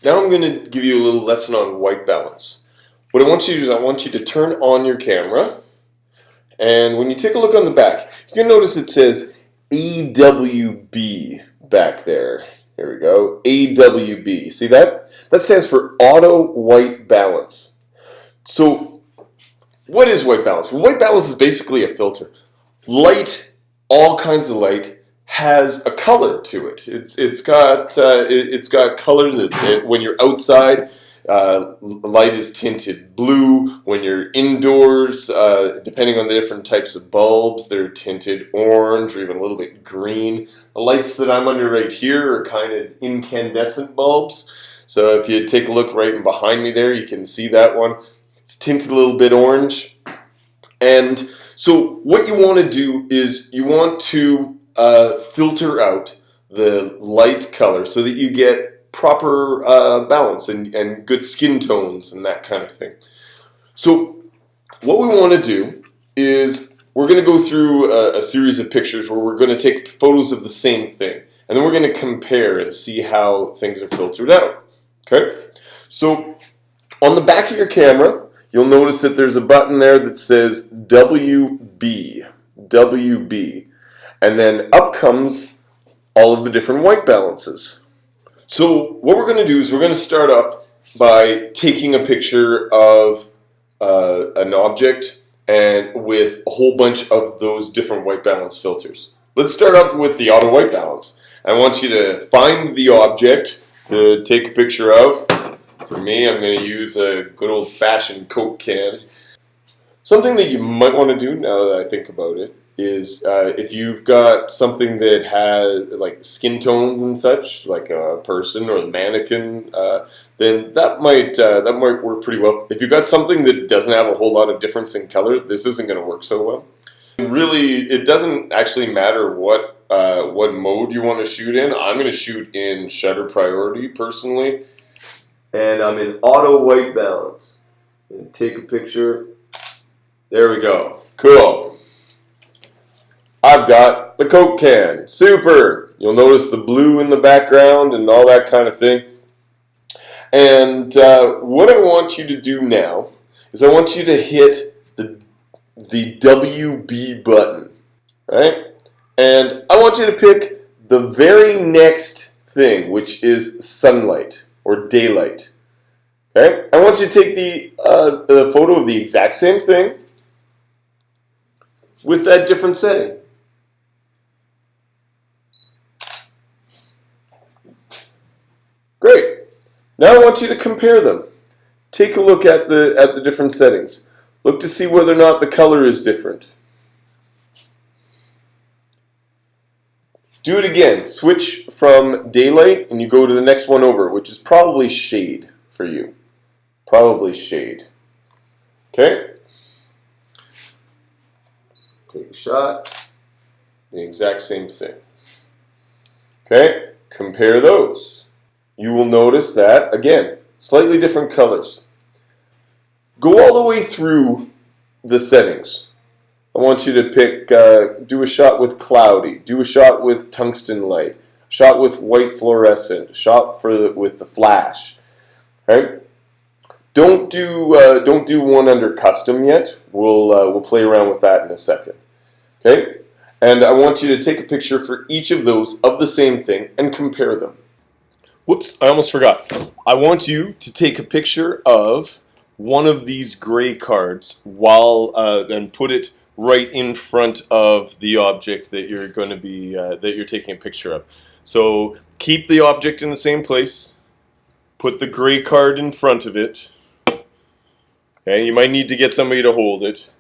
Now I'm going to give you a little lesson on white balance. What I want you to do is I want you to turn on your camera, and when you take a look on the back, you're going to notice it says AWB back there. Here we go, AWB. See that? That stands for Auto White Balance. So what is white balance? Well, white balance is basically a filter. Light, all kinds of light, has a color to it. It's got colors. When you're outside, light is tinted blue. When you're indoors, depending on the different types of bulbs, they're tinted orange or even a little bit green. The lights that I'm under right here are kind of incandescent bulbs. So if you take a look right behind me there, you can see that one. It's tinted a little bit orange. And so what you want to do is you want to filter out the light color so that you get proper balance and good skin tones and that kind of thing. So what we want to do is we're going to go through a series of pictures where we're going to take photos of the same thing, and then we're going to compare and see how things are filtered out. Okay? So on the back of your camera, you'll notice that there's a button there that says WB. WB. And then up comes all of the different white balances. So what we're going to do is we're going to start off by taking a picture of an object and with a whole bunch of those different white balance filters. Let's start off with the auto white balance. I want you to find the object to take a picture of. For me, I'm going to use a good old-fashioned Coke can. Something that you might want to do, now that I think about it, is if you've got something that has like skin tones and such, like a person or a mannequin, then that might work pretty well. If you've got something that doesn't have a whole lot of difference in color, this isn't going to work so well. Really, it doesn't actually matter what mode you want to shoot in. I'm going to shoot in shutter priority personally, and I'm in auto white balance. And take a picture. There we go. Cool. I've got the Coke can. Super! You'll notice the blue in the background and all that kind of thing. And what I want you to do now is I want you to hit the WB button, right? And I want you to pick the very next thing, which is sunlight or daylight. Okay? I want you to take the photo of the exact same thing with that different setting. Great. Now I want you to compare them. Take a look at the different settings. Look to see whether or not the color is different. Do it again. Switch from daylight and you go to the next one over, which is probably shade for you. Probably shade. Okay? Take a shot. The exact same thing. Okay? Compare those. You will notice that, again, slightly different colors. Go all the way through the settings. I want you to pick, do a shot with cloudy, do a shot with tungsten light, shot with white fluorescent, shot with the flash. Right? Don't do one under custom yet. We'll play around with that in a second. Okay? And I want you to take a picture for each of those of the same thing and compare them. Whoops, I almost forgot. I want you to take a picture of one of these gray cards and put it right in front of the object that you're going to be that you're taking a picture of. So keep the object in the same place. Put the gray card in front of it. Okay, you might need to get somebody to hold it.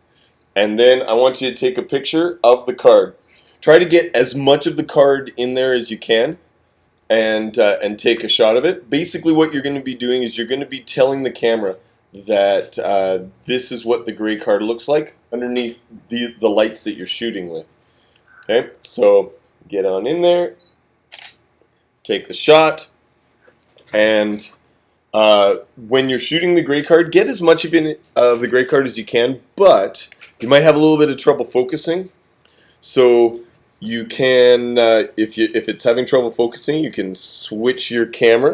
And then I want you to take a picture of the card. Try to get as much of the card in there as you can. And take a shot of it. Basically what you're going to be doing is you're going to be telling the camera that this is what the gray card looks like underneath the lights that you're shooting with. Okay, so get on in there, take the shot, and when you're shooting the gray card, get as much of the gray card as you can, but you might have a little bit of trouble focusing. So you can, if it's having trouble focusing, you can switch your camera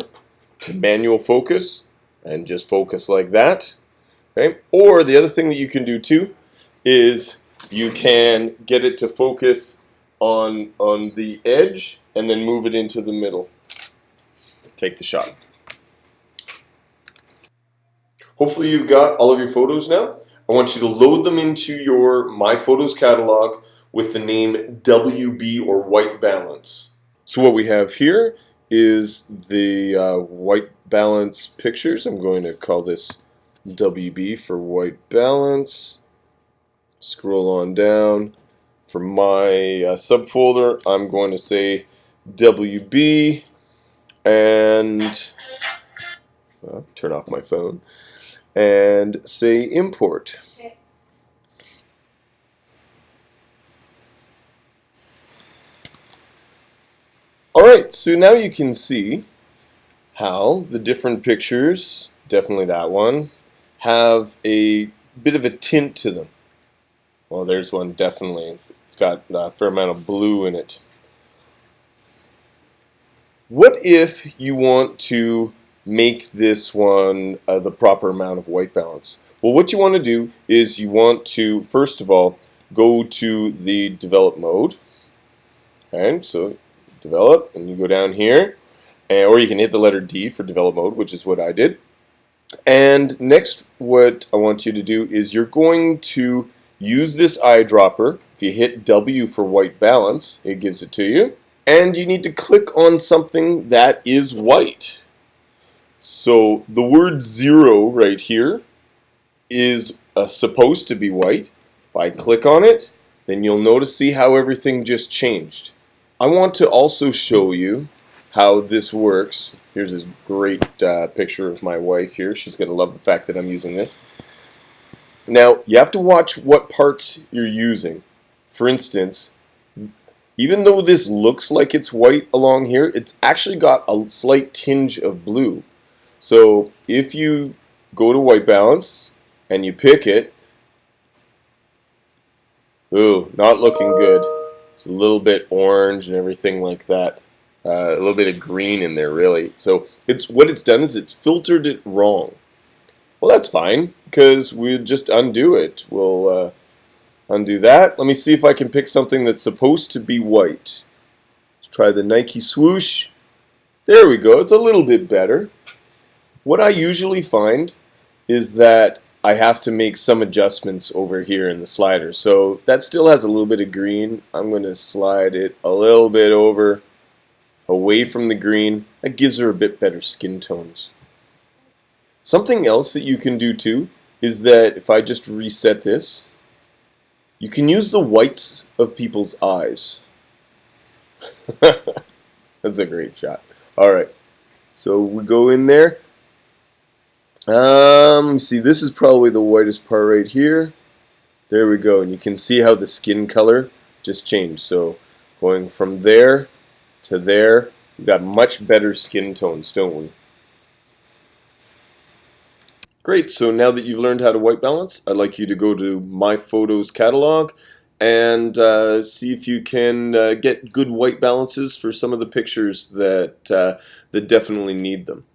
to manual focus and just focus like that. Okay? Or the other thing that you can do too is you can get it to focus on the edge and then move it into the middle. Take the shot. Hopefully you've got all of your photos now. I want you to load them into your My Photos catalog with the name WB or white balance. So what we have here is the white balance pictures. I'm going to call this WB for white balance. Scroll on down. For my subfolder, I'm going to say WB and turn off my phone and say import. Okay. Alright, so now you can see how the different pictures, definitely that one, have a bit of a tint to them. Well, there's one definitely. It's got a fair amount of blue in it. What if you want to make this one the proper amount of white balance? Well, what you want to do is you want to, first of all, go to the develop mode. Okay, so develop, and you go down here, or you can hit the letter D for develop mode, which is what I did. And next, what I want you to do is you're going to use this eyedropper. If you hit W for white balance, it gives it to you. And you need to click on something that is white. So the word 0 right here is supposed to be white. If I click on it, then you'll notice, see how everything just changed. I want to also show you how this works. Here's this great picture of my wife here. She's going to love the fact that I'm using this. Now, you have to watch what parts you're using. For instance, even though this looks like it's white along here, it's actually got a slight tinge of blue. So if you go to white balance and you pick it, ooh, not looking good. It's a little bit orange and everything like that. A little bit of green in there, really. So what it's done is it's filtered it wrong. Well, that's fine, because we'll just undo it. We'll undo that. Let me see if I can pick something that's supposed to be white. Let's try the Nike swoosh. There we go. It's a little bit better. What I usually find is that I have to make some adjustments over here in the slider. So that still has a little bit of green. I'm going to slide it a little bit over, away from the green. That gives her a bit better skin tones. Something else that you can do too is that if I just reset this, you can use the whites of people's eyes. That's a great shot. Alright, so we go in there. See, this is probably the whitest part right here. There we go, and you can see how the skin color just changed. So going from there to there, we've got much better skin tones, don't we? Great, so now that you've learned how to white balance, I'd like you to go to My Photos catalog and see if you can get good white balances for some of the pictures that definitely need them.